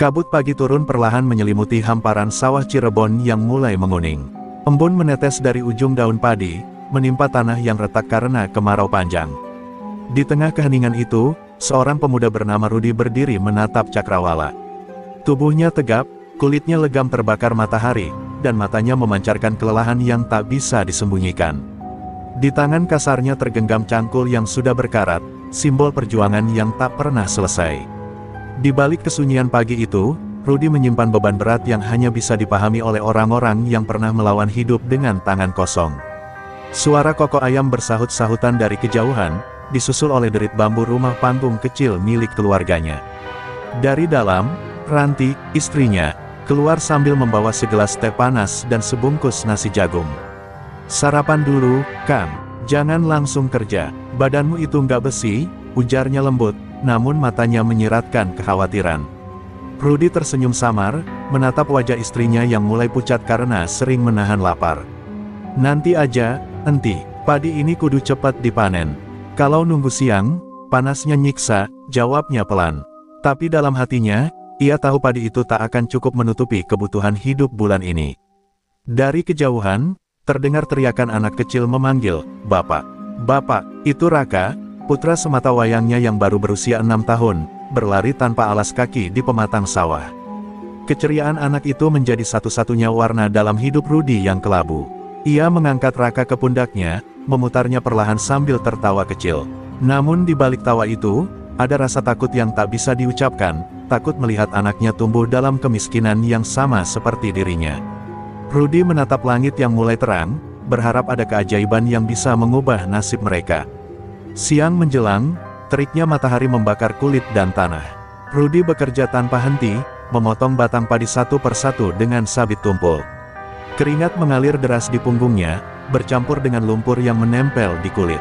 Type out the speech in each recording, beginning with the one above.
Kabut pagi turun perlahan menyelimuti hamparan sawah Cirebon yang mulai menguning. Embun menetes dari ujung daun padi, menimpa tanah yang retak karena kemarau panjang. Di tengah keheningan itu, seorang pemuda bernama Rudi berdiri menatap cakrawala. Tubuhnya tegap, kulitnya legam terbakar matahari, dan matanya memancarkan kelelahan yang tak bisa disembunyikan. Di tangan kasarnya tergenggam cangkul yang sudah berkarat, simbol perjuangan yang tak pernah selesai. Di balik kesunyian pagi itu, Rudi menyimpan beban berat yang hanya bisa dipahami oleh orang-orang yang pernah melawan hidup dengan tangan kosong. Suara kokok ayam bersahut-sahutan dari kejauhan, disusul oleh derit bambu rumah panggung kecil milik keluarganya. Dari dalam, Ranti, istrinya, keluar sambil membawa segelas teh panas dan sebungkus nasi jagung. "Sarapan dulu, Kang. Jangan langsung kerja. Badanmu itu nggak besi," ujarnya lembut, namun matanya menyiratkan kekhawatiran. Rudi tersenyum samar, menatap wajah istrinya yang mulai pucat karena sering menahan lapar. "Nanti aja, enti, padi ini kudu cepat dipanen. Kalau nunggu siang, panasnya nyiksa," jawabnya pelan. Tapi dalam hatinya, ia tahu padi itu tak akan cukup menutupi kebutuhan hidup bulan ini. Dari kejauhan, terdengar teriakan anak kecil memanggil, "Bapak! Bapak!" Itu Raka, putra semata wayangnya yang baru berusia 6 tahun, berlari tanpa alas kaki di pematang sawah. Keceriaan anak itu menjadi satu-satunya warna dalam hidup Rudi yang kelabu. Ia mengangkat Raka ke pundaknya, memutarnya perlahan sambil tertawa kecil. Namun di balik tawa itu, ada rasa takut yang tak bisa diucapkan, takut melihat anaknya tumbuh dalam kemiskinan yang sama seperti dirinya. Rudi menatap langit yang mulai terang, berharap ada keajaiban yang bisa mengubah nasib mereka. Siang menjelang, teriknya matahari membakar kulit dan tanah. Rudi bekerja tanpa henti, memotong batang padi satu persatu dengan sabit tumpul. Keringat mengalir deras di punggungnya, bercampur dengan lumpur yang menempel di kulit.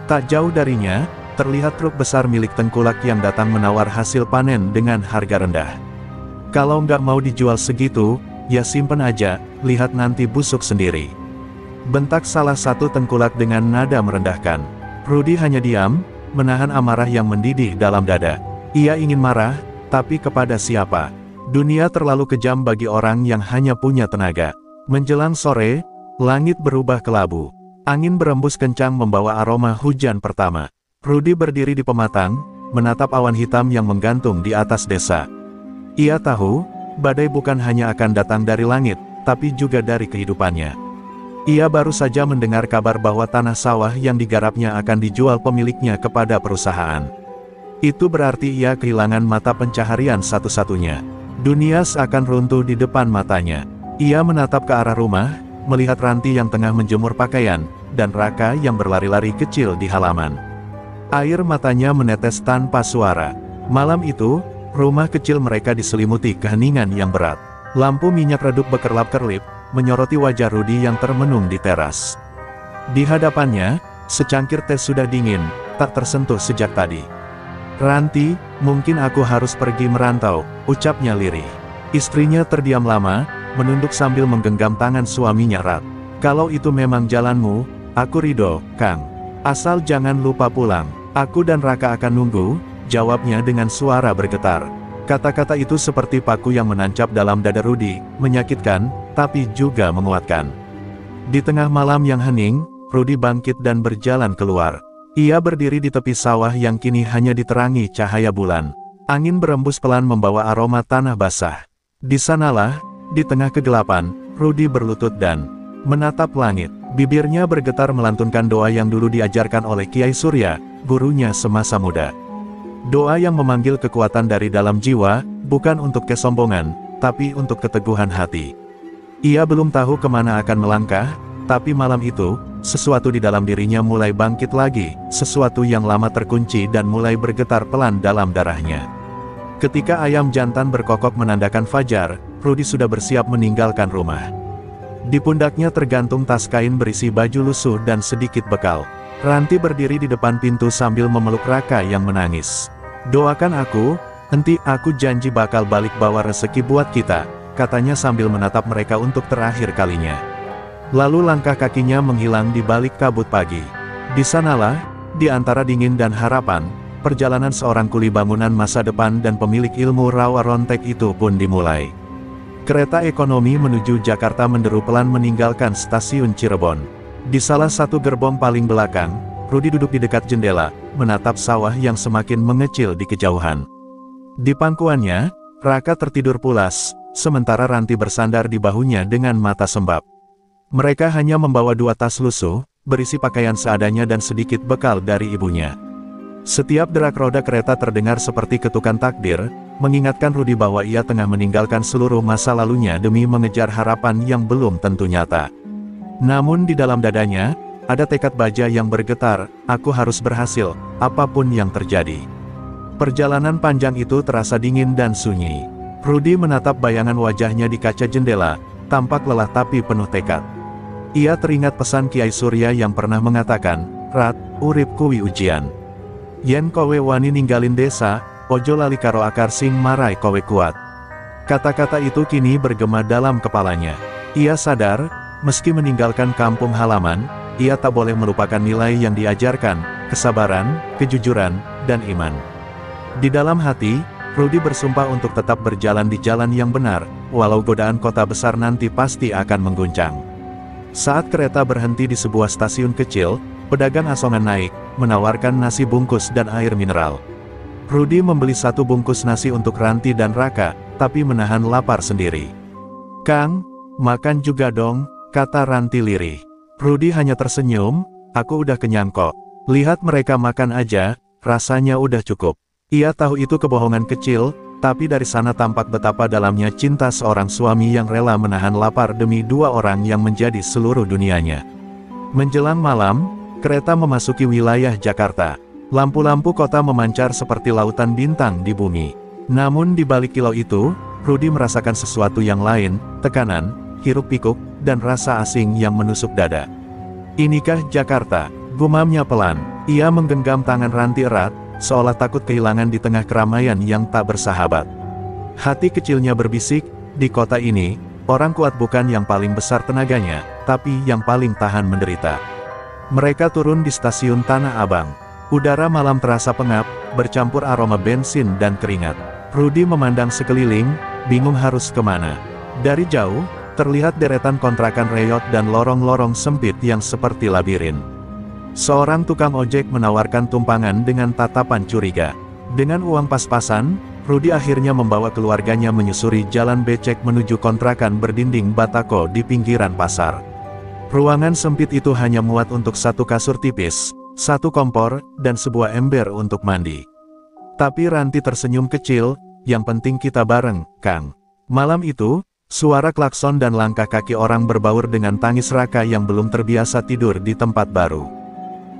Tak jauh darinya, terlihat truk besar milik tengkulak yang datang menawar hasil panen dengan harga rendah. "Kalau nggak mau dijual segitu, ya simpen aja, lihat nanti busuk sendiri," bentak salah satu tengkulak dengan nada merendahkan. Rudi hanya diam, menahan amarah yang mendidih dalam dada. Ia ingin marah, tapi kepada siapa? Dunia terlalu kejam bagi orang yang hanya punya tenaga. Menjelang sore, langit berubah kelabu. Angin berembus kencang membawa aroma hujan pertama. Rudi berdiri di pematang, menatap awan hitam yang menggantung di atas desa. Ia tahu, badai bukan hanya akan datang dari langit, tapi juga dari kehidupannya. Ia baru saja mendengar kabar bahwa tanah sawah yang digarapnya akan dijual pemiliknya kepada perusahaan. Itu berarti ia kehilangan mata pencaharian satu-satunya. Dunia seakan runtuh di depan matanya. Ia menatap ke arah rumah, melihat Ranti yang tengah menjemur pakaian, dan Raka yang berlari-lari kecil di halaman. Air matanya menetes tanpa suara. Malam itu, rumah kecil mereka diselimuti keheningan yang berat. Lampu minyak redup bekerlap-kerlip, menyoroti wajah Rudi yang termenung di teras. Di hadapannya, secangkir teh sudah dingin, tak tersentuh sejak tadi. "Ranti, mungkin aku harus pergi merantau," ucapnya lirih. Istrinya terdiam lama, menunduk sambil menggenggam tangan suaminya erat. "Kalau itu memang jalanmu, aku ridho, Kang. Asal jangan lupa pulang. Aku dan Raka akan nunggu," jawabnya dengan suara bergetar. Kata-kata itu seperti paku yang menancap dalam dada Rudi, menyakitkan, tapi juga menguatkan. Di tengah malam yang hening, Rudi bangkit dan berjalan keluar. Ia berdiri di tepi sawah yang kini hanya diterangi cahaya bulan. Angin berembus pelan membawa aroma tanah basah. Di sanalah, di tengah kegelapan, Rudi berlutut dan menatap langit. Bibirnya bergetar melantunkan doa yang dulu diajarkan oleh Kiai Surya, gurunya semasa muda. Doa yang memanggil kekuatan dari dalam jiwa, bukan untuk kesombongan, tapi untuk keteguhan hati. Ia belum tahu kemana akan melangkah, tapi malam itu, sesuatu di dalam dirinya mulai bangkit lagi, sesuatu yang lama terkunci dan mulai bergetar pelan dalam darahnya. Ketika ayam jantan berkokok menandakan fajar, Rudi sudah bersiap meninggalkan rumah. Di pundaknya tergantung tas kain berisi baju lusuh dan sedikit bekal. Ranti berdiri di depan pintu sambil memeluk Raka yang menangis. "Doakan aku, enti, aku janji bakal balik bawa rezeki buat kita," katanya sambil menatap mereka untuk terakhir kalinya. Lalu langkah kakinya menghilang di balik kabut pagi. Di sanalah, di antara dingin dan harapan, perjalanan seorang kuli bangunan masa depan dan pemilik ilmu rawa rontek itu pun dimulai. Kereta ekonomi menuju Jakarta menderu pelan meninggalkan stasiun Cirebon. Di salah satu gerbong paling belakang, Rudi duduk di dekat jendela, menatap sawah yang semakin mengecil di kejauhan. Di pangkuannya, Raka tertidur pulas, sementara Ranti bersandar di bahunya dengan mata sembab. Mereka hanya membawa 2 tas lusuh, berisi pakaian seadanya dan sedikit bekal dari ibunya. Setiap derak roda kereta terdengar seperti ketukan takdir, mengingatkan Rudi bahwa ia tengah meninggalkan seluruh masa lalunya demi mengejar harapan yang belum tentu nyata. Namun di dalam dadanya, ada tekad baja yang bergetar, aku harus berhasil, apapun yang terjadi. Perjalanan panjang itu terasa dingin dan sunyi. Rudi menatap bayangan wajahnya di kaca jendela, tampak lelah tapi penuh tekad. Ia teringat pesan Kiai Surya yang pernah mengatakan, "Rat, urip kuwi ujian. Yen kowe wani ninggalin desa, ojo lali karo akar sing marai kowe kuat." Kata-kata itu kini bergema dalam kepalanya. Ia sadar, meski meninggalkan kampung halaman, ia tak boleh melupakan nilai yang diajarkan, kesabaran, kejujuran, dan iman. Di dalam hati, Rudi bersumpah untuk tetap berjalan di jalan yang benar, walau godaan kota besar nanti pasti akan mengguncang. Saat kereta berhenti di sebuah stasiun kecil, pedagang asongan naik, menawarkan nasi bungkus dan air mineral. Rudi membeli 1 bungkus nasi untuk Ranti dan Raka, tapi menahan lapar sendiri. "Kang, makan juga dong," kata Ranti lirih. Rudi hanya tersenyum, "Aku udah kenyang kok. Lihat mereka makan aja, rasanya udah cukup." Ia tahu itu kebohongan kecil, tapi dari sana tampak betapa dalamnya cinta seorang suami yang rela menahan lapar demi 2 orang yang menjadi seluruh dunianya. Menjelang malam, kereta memasuki wilayah Jakarta. Lampu-lampu kota memancar seperti lautan bintang di bumi. Namun di balik kilau itu, Rudi merasakan sesuatu yang lain, tekanan, hiruk-pikuk, dan rasa asing yang menusuk dada. "Inikah Jakarta?" gumamnya pelan. Ia menggenggam tangan Ranti erat, seolah takut kehilangan di tengah keramaian yang tak bersahabat. Hati kecilnya berbisik, di kota ini, orang kuat bukan yang paling besar tenaganya, tapi yang paling tahan menderita. Mereka turun di stasiun Tanah Abang. Udara malam terasa pengap, bercampur aroma bensin dan keringat. Rudi memandang sekeliling, bingung harus kemana. Dari jauh, terlihat deretan kontrakan reyot dan lorong-lorong sempit yang seperti labirin. Seorang tukang ojek menawarkan tumpangan dengan tatapan curiga. Dengan uang pas-pasan, Rudi akhirnya membawa keluarganya menyusuri jalan becek menuju kontrakan berdinding batako di pinggiran pasar. Ruangan sempit itu hanya muat untuk 1 kasur tipis, 1 kompor, dan sebuah ember untuk mandi. Tapi Ranti tersenyum kecil, "Yang penting kita bareng, Kang." Malam itu, suara klakson dan langkah kaki orang berbaur dengan tangis Raka yang belum terbiasa tidur di tempat baru.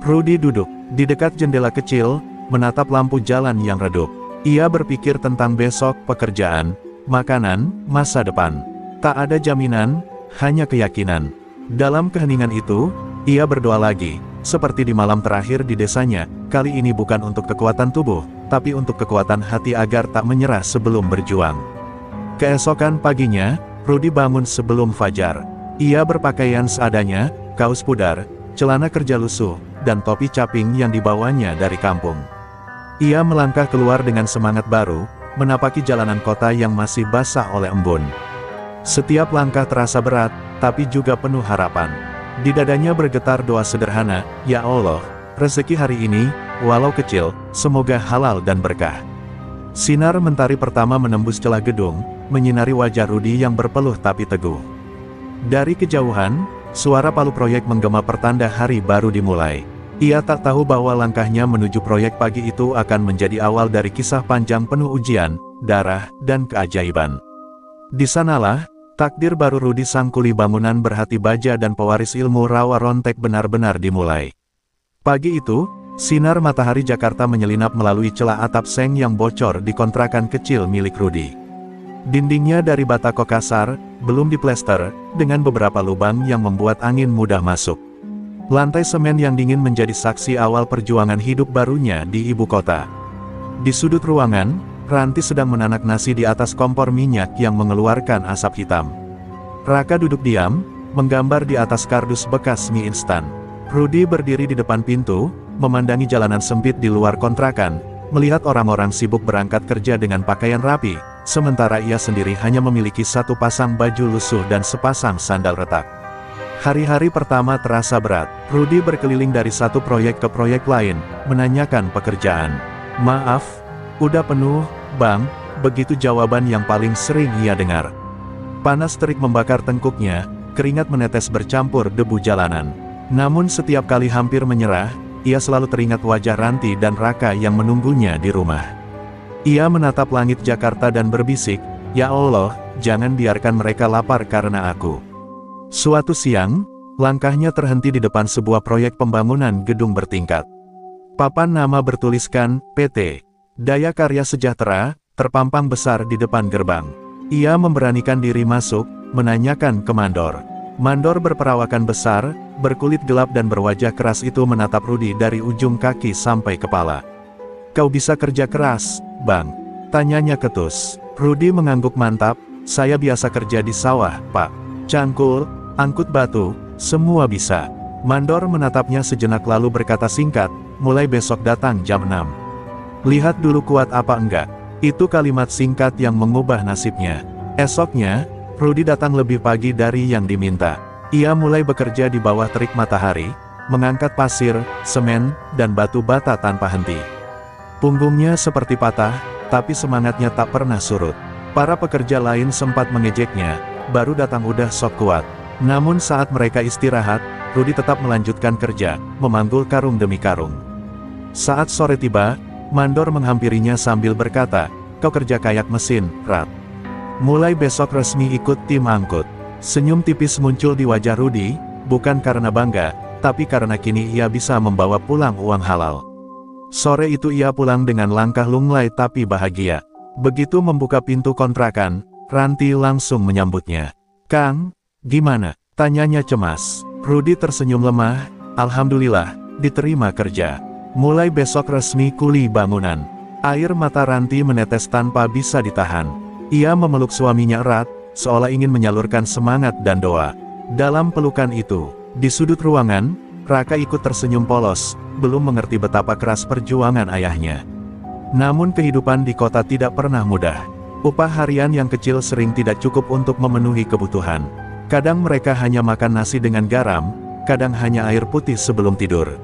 Rudi duduk di dekat jendela kecil, menatap lampu jalan yang redup. Ia berpikir tentang besok, pekerjaan, makanan, masa depan. Tak ada jaminan, hanya keyakinan. Dalam keheningan itu, ia berdoa lagi, seperti di malam terakhir di desanya, kali ini bukan untuk kekuatan tubuh, tapi untuk kekuatan hati agar tak menyerah sebelum berjuang. Keesokan paginya, Rudi bangun sebelum fajar. Ia berpakaian seadanya, kaos pudar, celana kerja lusuh, dan topi caping yang dibawanya dari kampung. Ia melangkah keluar dengan semangat baru, menapaki jalanan kota yang masih basah oleh embun. Setiap langkah terasa berat, tapi juga penuh harapan. Di dadanya bergetar doa sederhana, "Ya Allah, rezeki hari ini, walau kecil, semoga halal dan berkah." Sinar mentari pertama menembus celah gedung, menyinari wajah Rudi yang berpeluh tapi teguh. Dari kejauhan, suara palu proyek menggema pertanda hari baru dimulai. Ia tak tahu bahwa langkahnya menuju proyek pagi itu akan menjadi awal dari kisah panjang penuh ujian, darah, dan keajaiban. Di sanalah, takdir baru Rudi sang kuli bangunan berhati baja dan pewaris ilmu rawa rontek benar-benar dimulai. Pagi itu, sinar matahari Jakarta menyelinap melalui celah atap seng yang bocor di kontrakan kecil milik Rudi. Dindingnya dari batako kasar, belum diplester, dengan beberapa lubang yang membuat angin mudah masuk. Lantai semen yang dingin menjadi saksi awal perjuangan hidup barunya di ibu kota. Di sudut ruangan, Ranti sedang menanak nasi di atas kompor minyak yang mengeluarkan asap hitam. Raka duduk diam, menggambar di atas kardus bekas mie instan. Rudi berdiri di depan pintu, memandangi jalanan sempit di luar kontrakan, melihat orang-orang sibuk berangkat kerja dengan pakaian rapi, sementara ia sendiri hanya memiliki satu pasang baju lusuh dan sepasang sandal retak. Hari-hari pertama terasa berat. Rudy berkeliling dari satu proyek ke proyek lain, menanyakan pekerjaan. "Maaf, udah penuh, Bang," begitu jawaban yang paling sering ia dengar. Panas terik membakar tengkuknya, keringat menetes bercampur debu jalanan. Namun setiap kali hampir menyerah, ia selalu teringat wajah Ranti dan Raka yang menunggunya di rumah. Ia menatap langit Jakarta dan berbisik, "Ya Allah, jangan biarkan mereka lapar karena aku." Suatu siang, langkahnya terhenti di depan sebuah proyek pembangunan gedung bertingkat. Papan nama bertuliskan, PT Daya Karya Sejahtera, terpampang besar di depan gerbang. Ia memberanikan diri masuk, menanyakan ke mandor. Mandor berperawakan besar, berkulit gelap dan berwajah keras itu menatap Rudy dari ujung kaki sampai kepala. "Kau bisa kerja keras, Bang?" tanyanya ketus. Rudy mengangguk mantap, "Saya biasa kerja di sawah, Pak. Cangkul, angkut batu, semua bisa." Mandor menatapnya sejenak lalu berkata singkat, "Mulai besok datang jam 6. Lihat dulu kuat apa enggak." Itu kalimat singkat yang mengubah nasibnya. Esoknya, Rudy datang lebih pagi dari yang diminta. Ia mulai bekerja di bawah terik matahari, mengangkat pasir, semen, dan batu bata tanpa henti. Punggungnya seperti patah, tapi semangatnya tak pernah surut. Para pekerja lain sempat mengejeknya, "Baru datang udah sok kuat." Namun saat mereka istirahat, Rudy tetap melanjutkan kerja, memanggul karung demi karung. Saat sore tiba, mandor menghampirinya sambil berkata, "Kau kerja kayak mesin, Rat. Mulai besok resmi ikut tim angkut." Senyum tipis muncul di wajah Rudy, bukan karena bangga, tapi karena kini ia bisa membawa pulang uang halal. Sore itu ia pulang dengan langkah lunglai tapi bahagia. Begitu membuka pintu kontrakan, Ranti langsung menyambutnya. "Kang, gimana?" tanyanya cemas. Rudy tersenyum lemah, "Alhamdulillah, diterima kerja. Mulai besok resmi kuli bangunan." Air mata Ranti menetes tanpa bisa ditahan. Ia memeluk suaminya erat, seolah ingin menyalurkan semangat dan doa. Dalam pelukan itu, di sudut ruangan, Raka ikut tersenyum polos, belum mengerti betapa keras perjuangan ayahnya. Namun kehidupan di kota tidak pernah mudah. Upah harian yang kecil sering tidak cukup untuk memenuhi kebutuhan. Kadang mereka hanya makan nasi dengan garam, kadang hanya air putih sebelum tidur.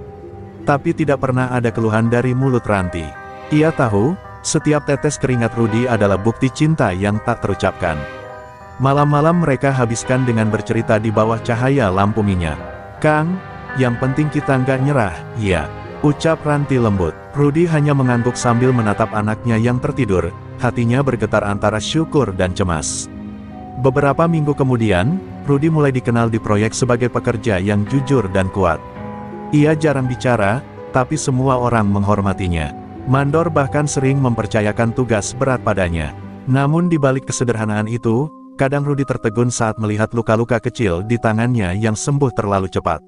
Tapi tidak pernah ada keluhan dari mulut Ranti. Ia tahu, setiap tetes keringat Rudy adalah bukti cinta yang tak terucapkan. Malam-malam mereka habiskan dengan bercerita di bawah cahaya lampu minyak. "Kang, yang penting kita nggak nyerah, ya," ucap Ranti lembut. Rudy hanya mengangguk sambil menatap anaknya yang tertidur, hatinya bergetar antara syukur dan cemas. Beberapa minggu kemudian, Rudy mulai dikenal di proyek sebagai pekerja yang jujur dan kuat. Ia jarang bicara, tapi semua orang menghormatinya. Mandor bahkan sering mempercayakan tugas berat padanya. Namun di balik kesederhanaan itu, kadang Rudy tertegun saat melihat luka-luka kecil di tangannya yang sembuh terlalu cepat.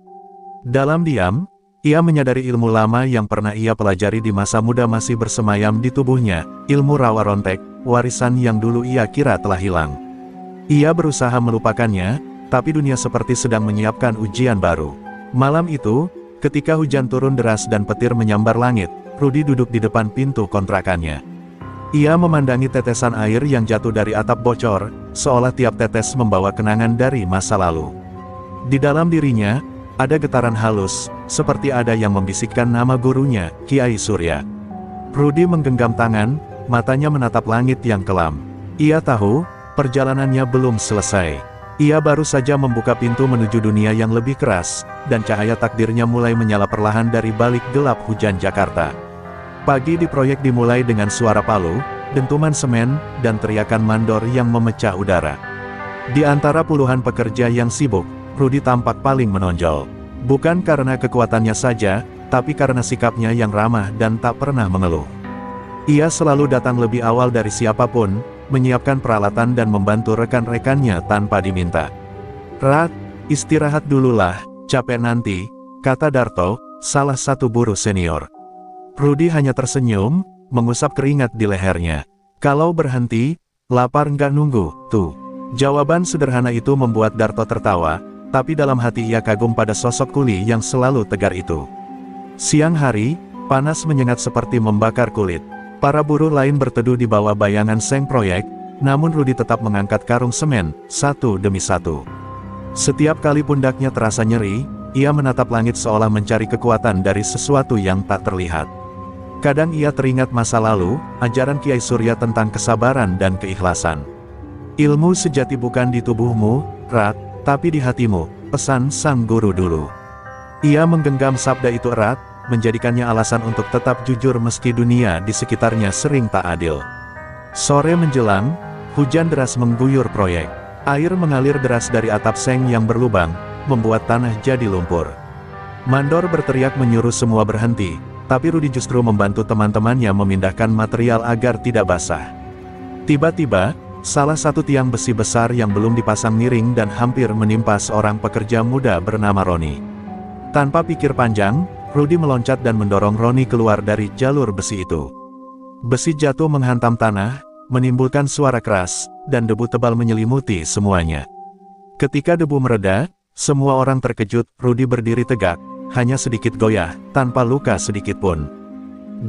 Dalam diam, ia menyadari ilmu lama yang pernah ia pelajari di masa muda masih bersemayam di tubuhnya, ilmu rawa rontek, warisan yang dulu ia kira telah hilang. Ia berusaha melupakannya, tapi dunia seperti sedang menyiapkan ujian baru. Malam itu, ketika hujan turun deras dan petir menyambar langit, Rudy duduk di depan pintu kontrakannya. Ia memandangi tetesan air yang jatuh dari atap bocor, seolah tiap tetes membawa kenangan dari masa lalu. Di dalam dirinya, ada getaran halus, seperti ada yang membisikkan nama gurunya, Kiai Surya. Rudy menggenggam tangan, matanya menatap langit yang kelam. Ia tahu, perjalanannya belum selesai. Ia baru saja membuka pintu menuju dunia yang lebih keras, dan cahaya takdirnya mulai menyala perlahan dari balik gelap hujan Jakarta. Pagi di proyek dimulai dengan suara palu, dentuman semen, dan teriakan mandor yang memecah udara. Di antara puluhan pekerja yang sibuk, Rudy tampak paling menonjol. Bukan karena kekuatannya saja, tapi karena sikapnya yang ramah dan tak pernah mengeluh. Ia selalu datang lebih awal dari siapapun, menyiapkan peralatan dan membantu rekan-rekannya tanpa diminta. "Rat, istirahat dululah, capek nanti," kata Darto, salah satu buruh senior. Rudy hanya tersenyum, mengusap keringat di lehernya. "Kalau berhenti, lapar nggak nunggu, tuh." Jawaban sederhana itu membuat Darto tertawa, tapi dalam hati ia kagum pada sosok kuli yang selalu tegar itu. Siang hari, Panas menyengat seperti membakar kulit. Para buruh lain berteduh di bawah bayangan seng proyek, namun Rudy tetap mengangkat karung semen, satu demi satu. Setiap kali pundaknya terasa nyeri, ia menatap langit seolah mencari kekuatan dari sesuatu yang tak terlihat. Kadang ia teringat masa lalu, ajaran Kiai Surya tentang kesabaran dan keikhlasan. Ilmu sejati bukan di tubuhmu, Rat, tapi di hatimu, pesan sang guru dulu. Ia menggenggam sabda itu erat, menjadikannya alasan untuk tetap jujur meski dunia di sekitarnya sering tak adil. Sore menjelang, hujan deras mengguyur proyek. Air mengalir deras dari atap seng yang berlubang, membuat tanah jadi lumpur. Mandor berteriak menyuruh semua berhenti, tapi Rudy justru membantu teman-temannya memindahkan material agar tidak basah. Tiba-tiba, salah satu tiang besi besar yang belum dipasang miring dan hampir menimpa seorang pekerja muda bernama Roni. Tanpa pikir panjang, Rudy meloncat dan mendorong Roni keluar dari jalur besi itu. Besi jatuh menghantam tanah, menimbulkan suara keras, dan debu tebal menyelimuti semuanya. Ketika debu mereda, semua orang terkejut. Rudy berdiri tegak, hanya sedikit goyah, tanpa luka sedikit pun.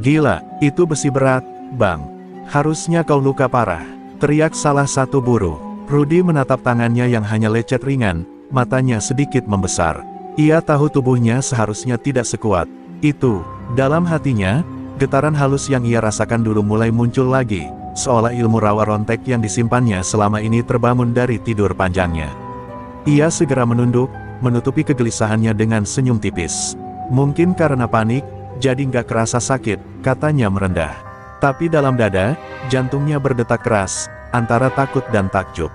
"Gila, itu besi berat, Bang. Harusnya kau luka parah," teriak salah satu buruh. Rudy menatap tangannya yang hanya lecet ringan, matanya sedikit membesar. Ia tahu tubuhnya seharusnya tidak sekuat itu. Dalam hatinya, getaran halus yang ia rasakan dulu mulai muncul lagi, seolah ilmu rawa rontek yang disimpannya selama ini terbangun dari tidur panjangnya. Ia segera menunduk, menutupi kegelisahannya dengan senyum tipis. Mungkin karena panik, jadi nggak kerasa sakit, katanya merendah. Tapi dalam dada, jantungnya berdetak keras, antara takut dan takjub.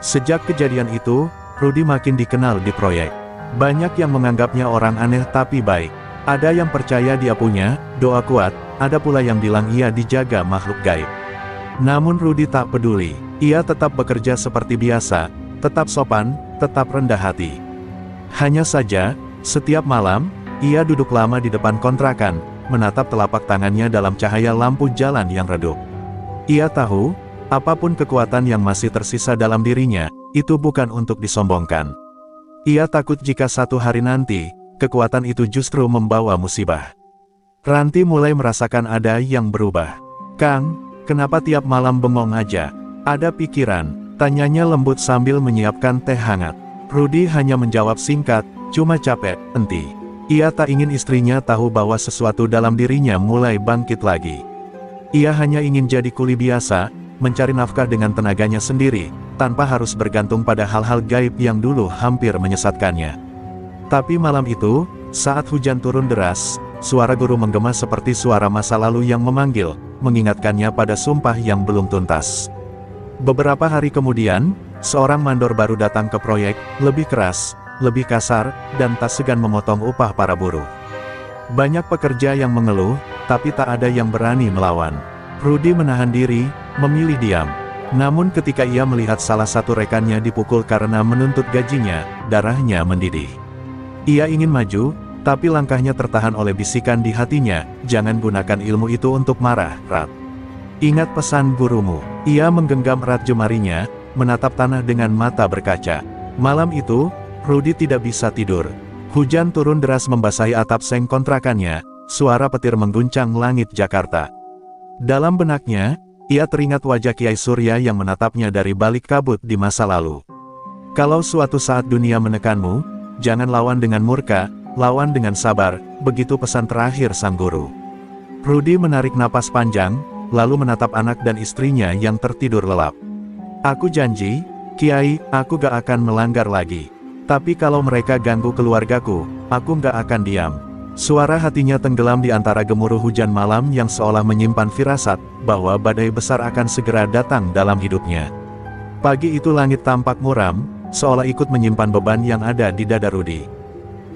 Sejak kejadian itu, Rudy makin dikenal di proyek. Banyak yang menganggapnya orang aneh tapi baik. Ada yang percaya dia punya doa kuat, ada pula yang bilang ia dijaga makhluk gaib. Namun Rudy tak peduli. Ia tetap bekerja seperti biasa, tetap sopan, tetap rendah hati. Hanya saja, setiap malam, ia duduk lama di depan kontrakan, menatap telapak tangannya dalam cahaya lampu jalan yang redup. Ia tahu, apapun kekuatan yang masih tersisa dalam dirinya, itu bukan untuk disombongkan. Ia takut jika satu hari nanti, kekuatan itu justru membawa musibah. Ranti mulai merasakan ada yang berubah. "Kang, kenapa tiap malam bengong aja? Ada pikiran?" tanyanya lembut sambil menyiapkan teh hangat. Rudy hanya menjawab singkat, "Cuma capek, enti." Ia tak ingin istrinya tahu bahwa sesuatu dalam dirinya mulai bangkit lagi. Ia hanya ingin jadi kuli biasa, mencari nafkah dengan tenaganya sendiri, tanpa harus bergantung pada hal-hal gaib yang dulu hampir menyesatkannya. Tapi malam itu, saat hujan turun deras, suara guru menggema seperti suara masa lalu yang memanggil, mengingatkannya pada sumpah yang belum tuntas. Beberapa hari kemudian, seorang mandor baru datang ke proyek, lebih keras, lebih kasar, dan tak segan memotong upah para buruh. Banyak pekerja yang mengeluh, tapi tak ada yang berani melawan. Rudy menahan diri, memilih diam. Namun ketika ia melihat salah satu rekannya dipukul karena menuntut gajinya, darahnya mendidih. Ia ingin maju, tapi langkahnya tertahan oleh bisikan di hatinya, "Jangan gunakan ilmu itu untuk marah, Rat. Ingat pesan gurumu." Ia menggenggam erat jemarinya, menatap tanah dengan mata berkaca. Malam itu, Rudy tidak bisa tidur. Hujan turun deras membasahi atap seng kontrakannya, suara petir mengguncang langit Jakarta. Dalam benaknya, ia teringat wajah Kiai Surya yang menatapnya dari balik kabut di masa lalu. "Kalau suatu saat dunia menekanmu, jangan lawan dengan murka, lawan dengan sabar," begitu pesan terakhir sang guru. Rudy menarik napas panjang, lalu menatap anak dan istrinya yang tertidur lelap. "Aku janji, Kiai, aku gak akan melanggar lagi. Tapi kalau mereka ganggu keluargaku, aku gak akan diam." Suara hatinya tenggelam di antara gemuruh hujan malam yang seolah menyimpan firasat, bahwa badai besar akan segera datang dalam hidupnya. Pagi itu langit tampak muram, seolah ikut menyimpan beban yang ada di dada Rudy.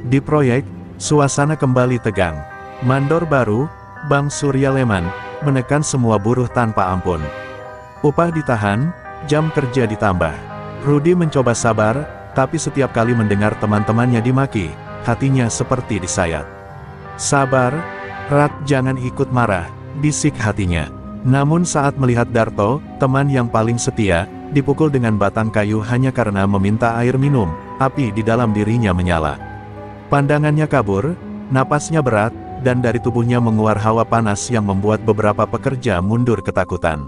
Di proyek, suasana kembali tegang. Mandor baru, Bang Surya Leman, menekan semua buruh tanpa ampun. Upah ditahan, jam kerja ditambah. Rudy mencoba sabar, tapi setiap kali mendengar teman-temannya dimaki, hatinya seperti disayat. "Sabar, Rat, jangan ikut marah," bisik hatinya. Namun saat melihat Darto, teman yang paling setia, dipukul dengan batang kayu hanya karena meminta air minum, api di dalam dirinya menyala. Pandangannya kabur, napasnya berat, dan dari tubuhnya menguar hawa panas yang membuat beberapa pekerja mundur ketakutan.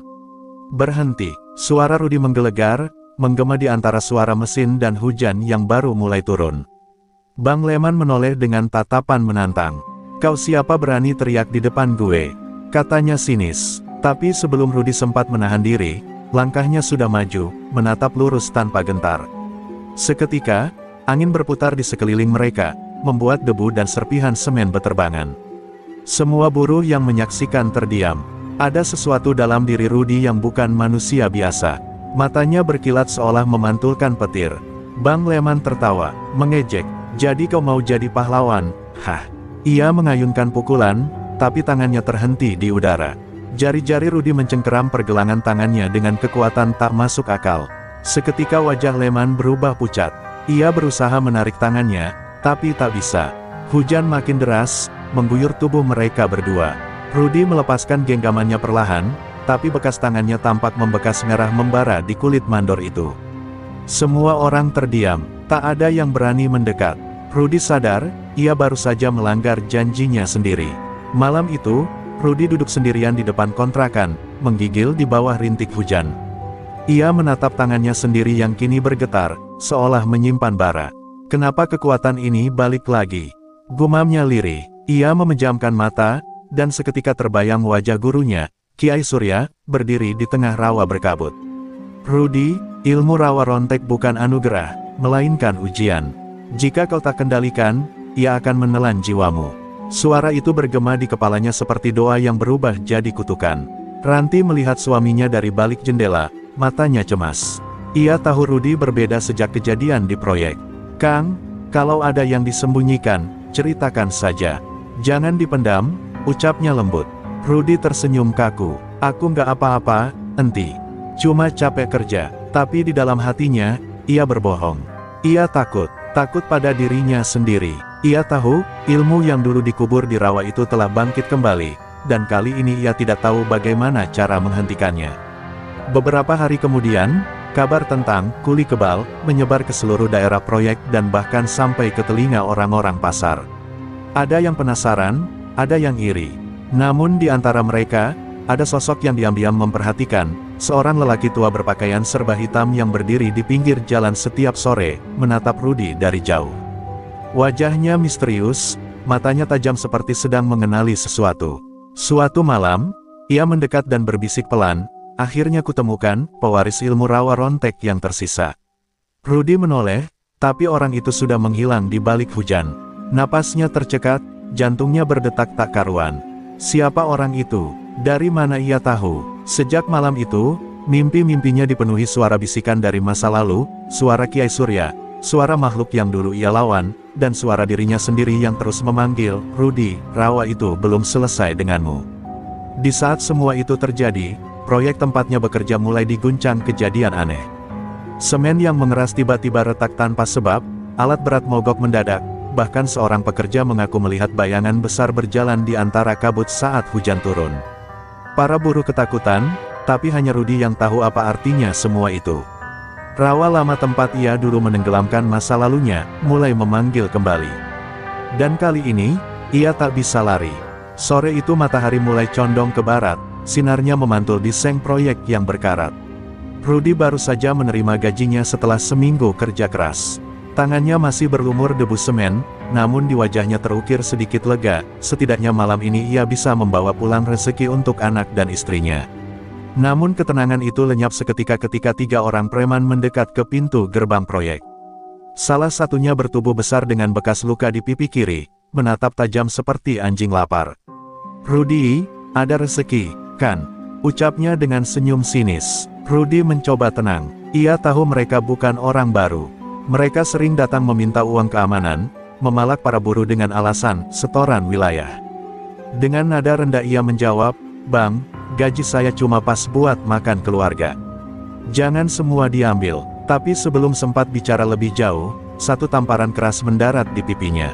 Berhenti, suara Rudy menggelegar, menggema di antara suara mesin dan hujan yang baru mulai turun. Bang Leman menoleh dengan tatapan menantang. "Kau siapa berani teriak di depan gue?" katanya sinis. Tapi sebelum Rudy sempat menahan diri, langkahnya sudah maju, menatap lurus tanpa gentar. Seketika, angin berputar di sekeliling mereka, membuat debu dan serpihan semen beterbangan. Semua buruh yang menyaksikan terdiam. Ada sesuatu dalam diri Rudy yang bukan manusia biasa. Matanya berkilat seolah memantulkan petir. Bang Leman tertawa, mengejek. "Jadi kau mau jadi pahlawan? Hah?" Ia mengayunkan pukulan, tapi tangannya terhenti di udara. Jari-jari Rudy mencengkeram pergelangan tangannya dengan kekuatan tak masuk akal. Seketika wajah Leman berubah pucat. Ia berusaha menarik tangannya, tapi tak bisa. Hujan makin deras, mengguyur tubuh mereka berdua. Rudy melepaskan genggamannya perlahan, tapi bekas tangannya tampak membekas merah membara di kulit mandor itu. Semua orang terdiam, tak ada yang berani mendekat. Rudy sadar, ia baru saja melanggar janjinya sendiri. Malam itu, Rudy duduk sendirian di depan kontrakan, menggigil di bawah rintik hujan. Ia menatap tangannya sendiri yang kini bergetar, seolah menyimpan bara. Kenapa kekuatan ini balik lagi? Gumamnya lirih. Ia memejamkan mata, dan seketika terbayang wajah gurunya, Kiai Surya, berdiri di tengah rawa berkabut. "Rudy, ilmu rawa rontek bukan anugerah, melainkan ujian. Jika kau tak kendalikan, ia akan menelan jiwamu." Suara itu bergema di kepalanya seperti doa yang berubah jadi kutukan. Ranti melihat suaminya dari balik jendela, matanya cemas. Ia tahu Rudy berbeda sejak kejadian di proyek. "Kang, kalau ada yang disembunyikan, ceritakan saja. Jangan dipendam," ucapnya lembut. Rudy tersenyum kaku. "Aku nggak apa-apa, Enti. Cuma capek kerja." Tapi di dalam hatinya, ia berbohong. Ia takut pada dirinya sendiri. Ia tahu, ilmu yang dulu dikubur di rawa itu telah bangkit kembali, dan kali ini ia tidak tahu bagaimana cara menghentikannya. Beberapa hari kemudian, kabar tentang kuli kebal menyebar ke seluruh daerah proyek dan bahkan sampai ke telinga orang-orang pasar. Ada yang penasaran, ada yang iri. Namun di antara mereka, ada sosok yang diam-diam memperhatikan, seorang lelaki tua berpakaian serba hitam yang berdiri di pinggir jalan setiap sore, menatap Rudy dari jauh. Wajahnya misterius, matanya tajam seperti sedang mengenali sesuatu. Suatu malam, ia mendekat dan berbisik pelan, "Akhirnya kutemukan pewaris ilmu rawa rontek yang tersisa." Rudy menoleh, tapi orang itu sudah menghilang di balik hujan. Napasnya tercekat, jantungnya berdetak tak karuan. Siapa orang itu? Dari mana ia tahu? Sejak malam itu, mimpi-mimpinya dipenuhi suara bisikan dari masa lalu, suara Kiai Surya, suara makhluk yang dulu ia lawan, dan suara dirinya sendiri yang terus memanggil, "Rudy, rawa itu belum selesai denganmu." Di saat semua itu terjadi, proyek tempatnya bekerja mulai diguncang kejadian aneh. Semen yang mengeras tiba-tiba retak tanpa sebab, alat berat mogok mendadak, bahkan seorang pekerja mengaku melihat bayangan besar berjalan di antara kabut saat hujan turun. Para buruh ketakutan, tapi hanya Rudy yang tahu apa artinya semua itu. Rawa lama tempat ia dulu menenggelamkan masa lalunya, mulai memanggil kembali. Dan kali ini, ia tak bisa lari. Sore itu matahari mulai condong ke barat, sinarnya memantul di seng proyek yang berkarat. Rudy baru saja menerima gajinya setelah seminggu kerja keras. Tangannya masih berlumur debu semen, namun di wajahnya terukir sedikit lega, setidaknya malam ini ia bisa membawa pulang rezeki untuk anak dan istrinya. Namun ketenangan itu lenyap seketika ketika 3 orang preman mendekat ke pintu gerbang proyek. Salah satunya bertubuh besar dengan bekas luka di pipi kiri, menatap tajam seperti anjing lapar. "Rudy, ada rezeki, kan?" ucapnya dengan senyum sinis. Rudy mencoba tenang. Ia tahu mereka bukan orang baru. Mereka sering datang meminta uang keamanan, memalak para buruh dengan alasan setoran wilayah. Dengan nada rendah ia menjawab, "Bang, gaji saya cuma pas buat makan keluarga. Jangan semua diambil." Tapi sebelum sempat bicara lebih jauh, satu tamparan keras mendarat di pipinya.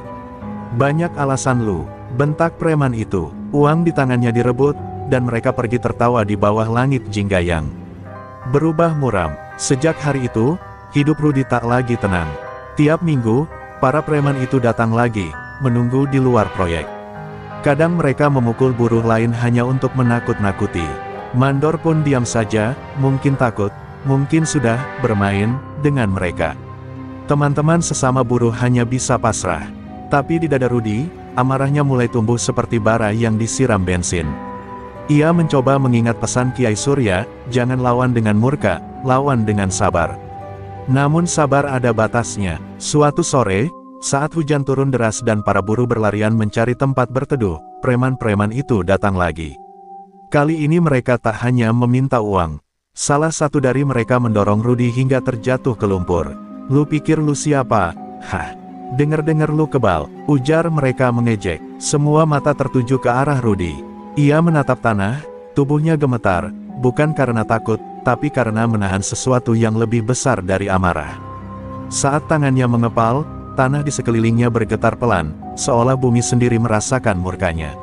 "Banyak alasan lu," bentak preman itu. Uang di tangannya direbut, dan mereka pergi tertawa di bawah langit jinggayang. Berubah muram. Sejak hari itu, hidup Rudy tak lagi tenang. Tiap minggu, para preman itu datang lagi, menunggu di luar proyek. Kadang mereka memukul buruh lain hanya untuk menakut-nakuti. Mandor pun diam saja, mungkin takut, mungkin sudah bermain dengan mereka. Teman-teman sesama buruh hanya bisa pasrah. Tapi di dada Rudi, amarahnya mulai tumbuh seperti bara yang disiram bensin. Ia mencoba mengingat pesan Kiai Surya, jangan lawan dengan murka, lawan dengan sabar. Namun sabar ada batasnya. Suatu sore, saat hujan turun deras dan para buruh berlarian mencari tempat berteduh, preman-preman itu datang lagi. Kali ini mereka tak hanya meminta uang. Salah satu dari mereka mendorong Rudi hingga terjatuh ke lumpur. Lu pikir lu siapa? Hah? Dengar-dengar lu kebal, ujar mereka mengejek. Semua mata tertuju ke arah Rudi. Ia menatap tanah, tubuhnya gemetar, bukan karena takut, tapi karena menahan sesuatu yang lebih besar dari amarah. Saat tangannya mengepal, tanah di sekelilingnya bergetar pelan, seolah bumi sendiri merasakan murkanya.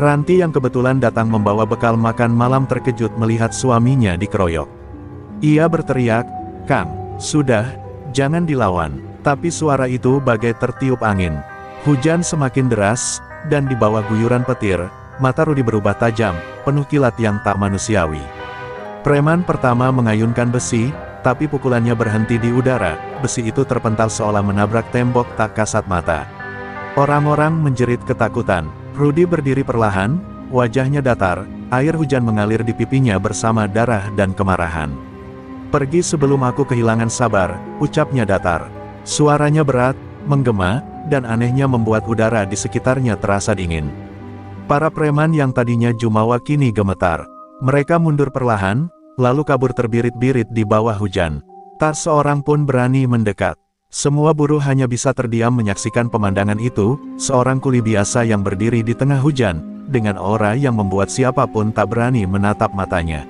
Ranti yang kebetulan datang membawa bekal makan malam terkejut melihat suaminya dikeroyok. Ia berteriak, "Kang, sudah, jangan dilawan." Tapi suara itu bagai tertiup angin. Hujan semakin deras, dan di bawah guyuran petir, mata Rudi berubah tajam, penuh kilat yang tak manusiawi. Preman pertama mengayunkan besi, tapi pukulannya berhenti di udara, besi itu terpental seolah menabrak tembok tak kasat mata. Orang-orang menjerit ketakutan. Rudi berdiri perlahan, wajahnya datar, air hujan mengalir di pipinya bersama darah dan kemarahan. "Pergi sebelum aku kehilangan sabar," ucapnya datar. Suaranya berat, menggema, dan anehnya membuat udara di sekitarnya terasa dingin. Para preman yang tadinya jumawa kini gemetar. Mereka mundur perlahan, lalu kabur terbirit-birit di bawah hujan. Tak seorang pun berani mendekat. Semua buruh hanya bisa terdiam menyaksikan pemandangan itu, seorang kuli biasa yang berdiri di tengah hujan, dengan aura yang membuat siapapun tak berani menatap matanya.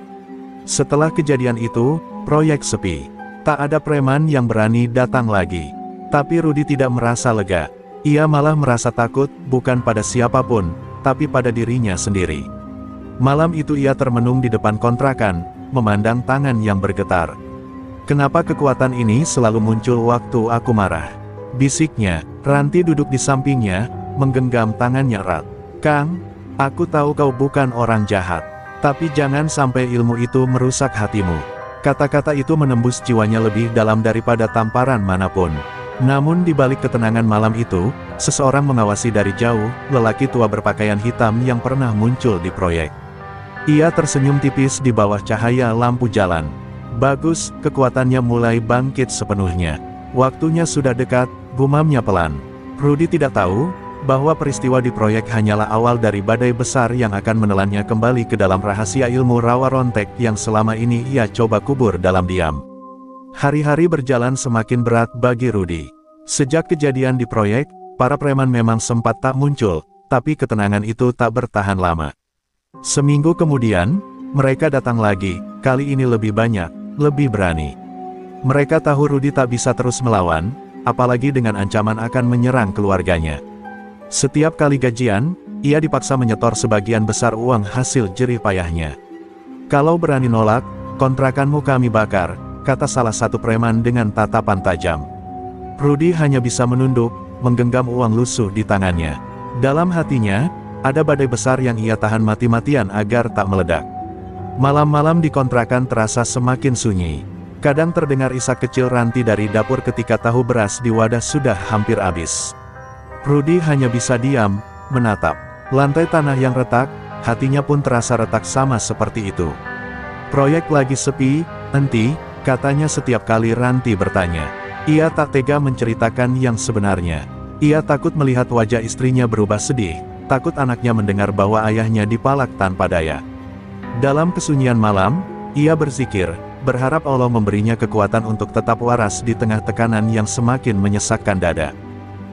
Setelah kejadian itu, proyek sepi. Tak ada preman yang berani datang lagi. Tapi Rudi tidak merasa lega. Ia malah merasa takut, bukan pada siapapun, tapi pada dirinya sendiri. Malam itu ia termenung di depan kontrakan, memandang tangan yang bergetar. "Kenapa kekuatan ini selalu muncul waktu aku marah?" bisiknya. Ranti duduk di sampingnya, menggenggam tangannya erat. "Kang, aku tahu kau bukan orang jahat. Tapi jangan sampai ilmu itu merusak hatimu." Kata-kata itu menembus jiwanya lebih dalam daripada tamparan manapun. Namun di balik ketenangan malam itu, seseorang mengawasi dari jauh, lelaki tua berpakaian hitam yang pernah muncul di proyek. Ia tersenyum tipis di bawah cahaya lampu jalan. Bagus, kekuatannya mulai bangkit sepenuhnya. Waktunya sudah dekat, gumamnya pelan. Rudi tidak tahu bahwa peristiwa di proyek hanyalah awal dari badai besar yang akan menelannya kembali ke dalam rahasia ilmu rawa rontek yang selama ini ia coba kubur dalam diam. Hari-hari berjalan semakin berat bagi Rudi. Sejak kejadian di proyek, para preman memang sempat tak muncul, tapi ketenangan itu tak bertahan lama. Seminggu kemudian, mereka datang lagi, kali ini lebih banyak, lebih berani. Mereka tahu Rudi tak bisa terus melawan, apalagi dengan ancaman akan menyerang keluarganya. Setiap kali gajian, ia dipaksa menyetor sebagian besar uang hasil jerih payahnya. "Kalau berani nolak, kontrakanmu kami bakar," kata salah satu preman dengan tatapan tajam. Rudi hanya bisa menunduk, menggenggam uang lusuh di tangannya. Dalam hatinya, ada badai besar yang ia tahan mati-matian agar tak meledak. Malam-malam di kontrakan terasa semakin sunyi. Kadang terdengar isak kecil Ranti dari dapur ketika tahu beras di wadah sudah hampir habis. Rudi hanya bisa diam, menatap. Lantai tanah yang retak, hatinya pun terasa retak sama seperti itu. "Proyek lagi sepi, enti?" katanya setiap kali Ranti bertanya. Ia tak tega menceritakan yang sebenarnya. Ia takut melihat wajah istrinya berubah sedih, takut anaknya mendengar bahwa ayahnya dipalak tanpa daya. Dalam kesunyian malam, ia berzikir, berharap Allah memberinya kekuatan untuk tetap waras di tengah tekanan yang semakin menyesakkan dada.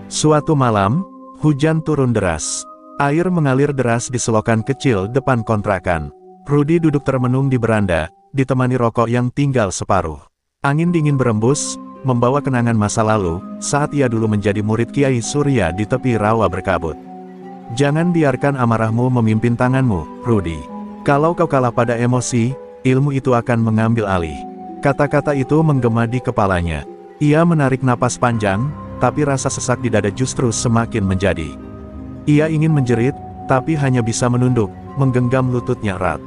Suatu malam, hujan turun deras. Air mengalir deras di selokan kecil depan kontrakan. Rudi duduk termenung di beranda, ditemani rokok yang tinggal separuh. Angin dingin berembus, membawa kenangan masa lalu, saat ia dulu menjadi murid Kiai Surya di tepi rawa berkabut. "Jangan biarkan amarahmu memimpin tanganmu, Rudi. Kalau kau kalah pada emosi, ilmu itu akan mengambil alih." Kata-kata itu menggema di kepalanya. Ia menarik napas panjang, tapi rasa sesak di dada justru semakin menjadi. Ia ingin menjerit, tapi hanya bisa menunduk, menggenggam lututnya erat.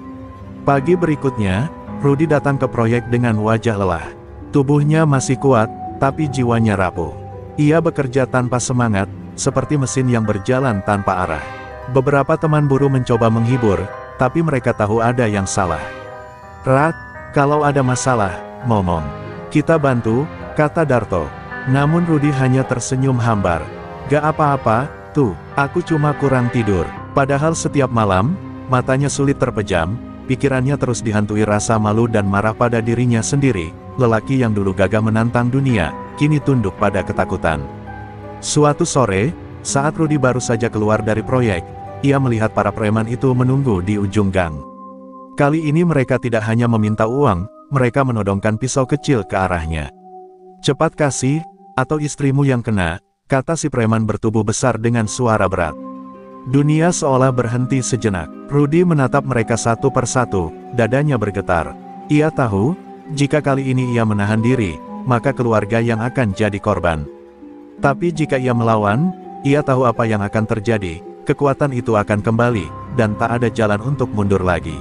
Pagi berikutnya, Rudy datang ke proyek dengan wajah lelah. Tubuhnya masih kuat, tapi jiwanya rapuh. Ia bekerja tanpa semangat, seperti mesin yang berjalan tanpa arah. Beberapa teman buruh mencoba menghibur, tapi mereka tahu ada yang salah. "Rat, kalau ada masalah, ngomong. Kita bantu," kata Darto. Namun Rudy hanya tersenyum hambar. "Gak apa-apa, tuh, aku cuma kurang tidur." Padahal setiap malam, matanya sulit terpejam, pikirannya terus dihantui rasa malu dan marah pada dirinya sendiri. Lelaki yang dulu gagah menantang dunia, kini tunduk pada ketakutan. Suatu sore, saat Rudy baru saja keluar dari proyek, ia melihat para preman itu menunggu di ujung gang. Kali ini mereka tidak hanya meminta uang, mereka menodongkan pisau kecil ke arahnya. "Cepat kasih, atau istrimu yang kena," kata si preman bertubuh besar dengan suara berat. Dunia seolah berhenti sejenak. Rudy menatap mereka satu persatu, dadanya bergetar. Ia tahu, jika kali ini ia menahan diri, maka keluarga yang akan jadi korban. Tapi jika ia melawan, ia tahu apa yang akan terjadi, kekuatan itu akan kembali, dan tak ada jalan untuk mundur lagi.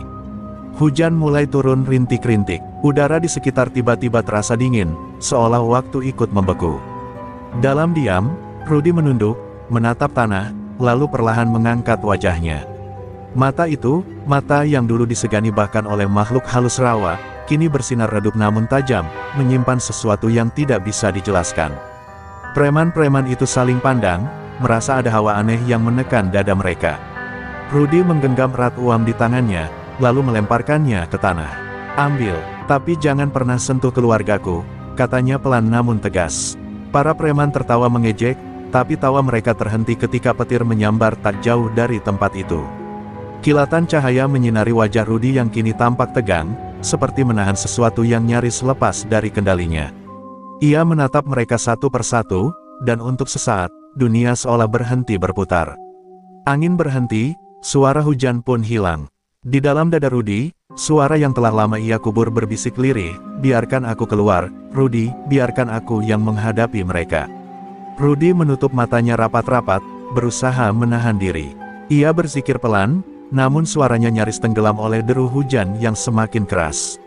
Hujan mulai turun rintik-rintik, udara di sekitar tiba-tiba terasa dingin, seolah waktu ikut membeku. Dalam diam, Rudy menunduk, menatap tanah, lalu perlahan mengangkat wajahnya. Mata itu, mata yang dulu disegani bahkan oleh makhluk halus rawa, kini bersinar redup namun tajam, menyimpan sesuatu yang tidak bisa dijelaskan. Preman-preman itu saling pandang, merasa ada hawa aneh yang menekan dada mereka. Rudy menggenggam erat uang di tangannya, lalu melemparkannya ke tanah. "Ambil, tapi jangan pernah sentuh keluargaku," katanya pelan namun tegas. Para preman tertawa mengejek, tapi tawa mereka terhenti ketika petir menyambar tak jauh dari tempat itu. Kilatan cahaya menyinari wajah Rudy yang kini tampak tegang, seperti menahan sesuatu yang nyaris lepas dari kendalinya. Ia menatap mereka satu persatu, dan untuk sesaat, dunia seolah berhenti berputar. Angin berhenti, suara hujan pun hilang. Di dalam dada Rudy, suara yang telah lama ia kubur berbisik lirih, "Biarkan aku keluar, Rudy, biarkan aku yang menghadapi mereka." Rudy menutup matanya rapat-rapat, berusaha menahan diri. Ia berzikir pelan, namun suaranya nyaris tenggelam oleh deru hujan yang semakin keras.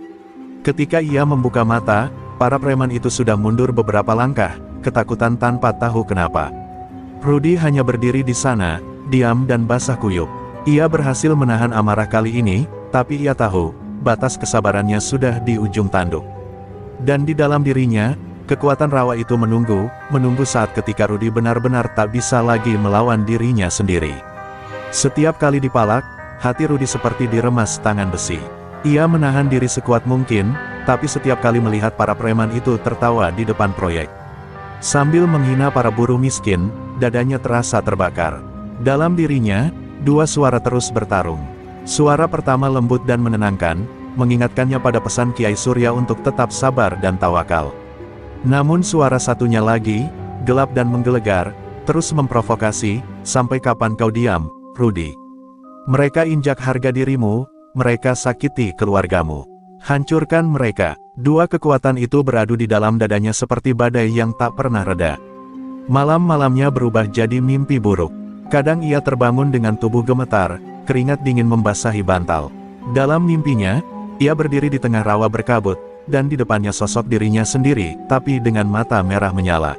Ketika ia membuka mata, para preman itu sudah mundur beberapa langkah, ketakutan tanpa tahu kenapa. Rudy hanya berdiri di sana, diam dan basah kuyup. Ia berhasil menahan amarah kali ini, tapi ia tahu, batas kesabarannya sudah di ujung tanduk. Dan di dalam dirinya, kekuatan rawa itu menunggu saat ketika Rudy benar-benar tak bisa lagi melawan dirinya sendiri. Setiap kali dipalak, hati Rudy seperti diremas tangan besi. Ia menahan diri sekuat mungkin, tapi setiap kali melihat para preman itu tertawa di depan proyek. Sambil menghina para buruh miskin, dadanya terasa terbakar. Dalam dirinya, dua suara terus bertarung. Suara pertama lembut dan menenangkan, mengingatkannya pada pesan Kiai Surya untuk tetap sabar dan tawakal. Namun suara satunya lagi, gelap dan menggelegar, terus memprovokasi, "Sampai kapan kau diam, Rudy? Mereka injak harga dirimu, mereka sakiti keluargamu. Hancurkan mereka." Dua kekuatan itu beradu di dalam dadanya seperti badai yang tak pernah reda. Malam-malamnya berubah jadi mimpi buruk. Kadang ia terbangun dengan tubuh gemetar, keringat dingin membasahi bantal. Dalam mimpinya, ia berdiri di tengah rawa berkabut, dan di depannya sosok dirinya sendiri, tapi dengan mata merah menyala.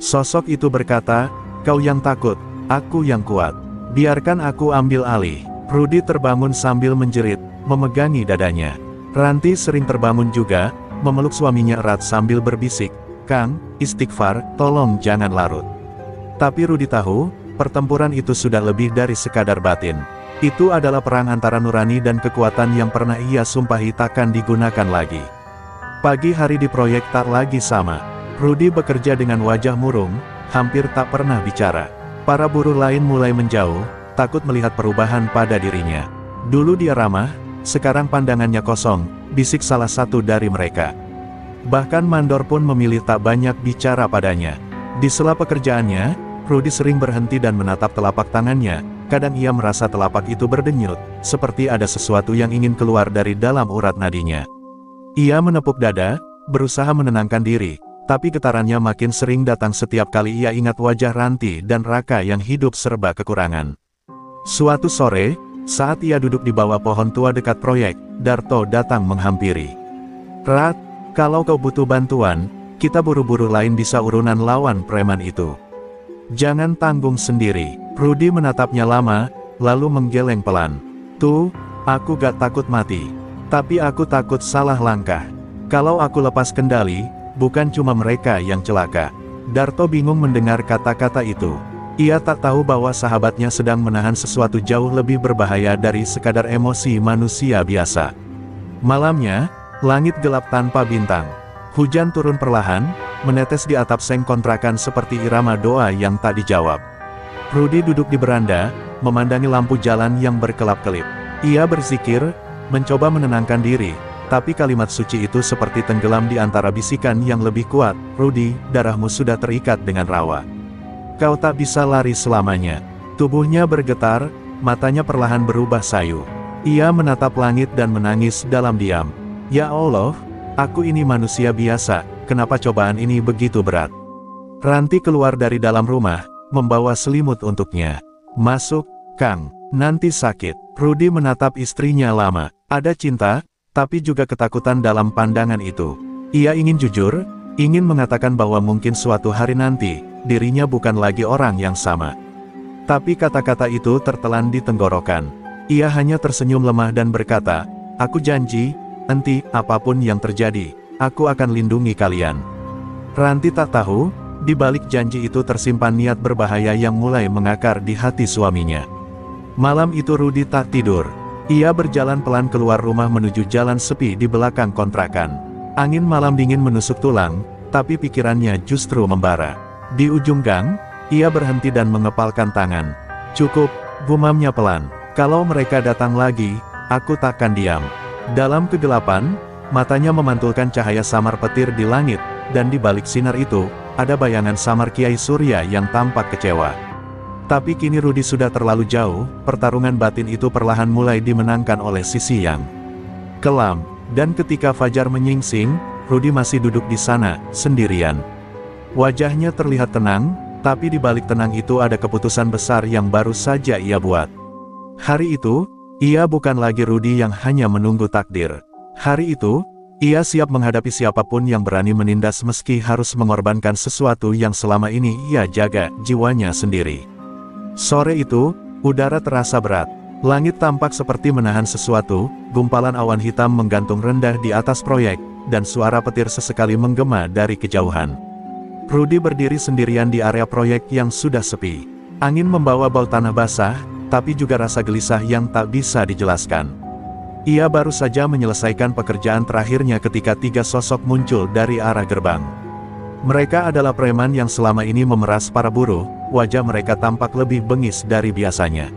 Sosok itu berkata, "Kau yang takut, aku yang kuat. Biarkan aku ambil alih." Rudy terbangun sambil menjerit, memegangi dadanya. Ranti sering terbangun juga, memeluk suaminya erat sambil berbisik, "Kang, istighfar, tolong jangan larut." Tapi Rudy tahu, pertempuran itu sudah lebih dari sekadar batin. Itu adalah perang antara nurani dan kekuatan yang pernah ia sumpahi takkan digunakan lagi. Pagi hari di proyek tak lagi sama. Rudy bekerja dengan wajah murung, hampir tak pernah bicara. Para buruh lain mulai menjauh, takut melihat perubahan pada dirinya. Dulu dia ramah, sekarang pandangannya kosong, bisik salah satu dari mereka. Bahkan mandor pun memilih tak banyak bicara padanya. Di sela pekerjaannya, Rudy sering berhenti dan menatap telapak tangannya. Kadang ia merasa telapak itu berdenyut, seperti ada sesuatu yang ingin keluar dari dalam urat nadinya. Ia menepuk dada, berusaha menenangkan diri, tapi getarannya makin sering datang setiap kali ia ingat wajah Ranti dan Raka yang hidup serba kekurangan. Suatu sore, saat ia duduk di bawah pohon tua dekat proyek, Darto datang menghampiri. "Rat, kalau kau butuh bantuan, kita buru-buru lain bisa urunan lawan preman itu. Jangan tanggung sendiri." Rudy menatapnya lama, lalu menggeleng pelan. "Tuh, aku gak takut mati. Tapi aku takut salah langkah. Kalau aku lepas kendali, bukan cuma mereka yang celaka." Darto bingung mendengar kata-kata itu. Ia tak tahu bahwa sahabatnya sedang menahan sesuatu jauh lebih berbahaya dari sekadar emosi manusia biasa. Malamnya, langit gelap tanpa bintang. Hujan turun perlahan, menetes di atap seng kontrakan seperti irama doa yang tak dijawab. Rudy duduk di beranda, memandangi lampu jalan yang berkelap-kelip. Ia berzikir, mencoba menenangkan diri, tapi kalimat suci itu seperti tenggelam di antara bisikan yang lebih kuat. "Rudy, darahmu sudah terikat dengan rawa. Kau tak bisa lari selamanya." Tubuhnya bergetar, matanya perlahan berubah sayu. Ia menatap langit dan menangis dalam diam. "Ya Allah, aku ini manusia biasa, kenapa cobaan ini begitu berat?" Ranti keluar dari dalam rumah, membawa selimut untuknya. "Masuk, Kang, nanti sakit." Rudy menatap istrinya lama. Ada cinta, tapi juga ketakutan dalam pandangan itu. Ia ingin jujur, ingin mengatakan bahwa mungkin suatu hari nanti, dirinya bukan lagi orang yang sama. Tapi kata-kata itu tertelan di tenggorokan. Ia hanya tersenyum lemah dan berkata, "Aku janji, nanti, apapun yang terjadi, aku akan lindungi kalian." Ranti tak tahu, di balik janji itu tersimpan niat berbahaya yang mulai mengakar di hati suaminya. Malam itu Rudy tak tidur. Ia berjalan pelan keluar rumah menuju jalan sepi di belakang kontrakan. Angin malam dingin menusuk tulang, tapi pikirannya justru membara. Di ujung gang, ia berhenti dan mengepalkan tangan. "Cukup," gumamnya pelan. "Kalau mereka datang lagi, aku takkan diam." Dalam kegelapan, matanya memantulkan cahaya samar petir di langit, dan di balik sinar itu, ada bayangan samar Kiai Surya yang tampak kecewa. Tapi kini Rudy sudah terlalu jauh, pertarungan batin itu perlahan mulai dimenangkan oleh sisi yang kelam. Dan ketika fajar menyingsing, Rudy masih duduk di sana, sendirian. Wajahnya terlihat tenang, tapi di balik tenang itu ada keputusan besar yang baru saja ia buat. Hari itu, ia bukan lagi Rudy yang hanya menunggu takdir. Hari itu, ia siap menghadapi siapapun yang berani menindas meski harus mengorbankan sesuatu yang selama ini ia jaga, jiwanya sendiri. Sore itu, udara terasa berat. Langit tampak seperti menahan sesuatu, gumpalan awan hitam menggantung rendah di atas proyek, dan suara petir sesekali menggema dari kejauhan. Rudy berdiri sendirian di area proyek yang sudah sepi. Angin membawa bau tanah basah, tapi juga rasa gelisah yang tak bisa dijelaskan. Ia baru saja menyelesaikan pekerjaan terakhirnya ketika 3 sosok muncul dari arah gerbang. Mereka adalah preman yang selama ini memeras para buruh, wajah mereka tampak lebih bengis dari biasanya.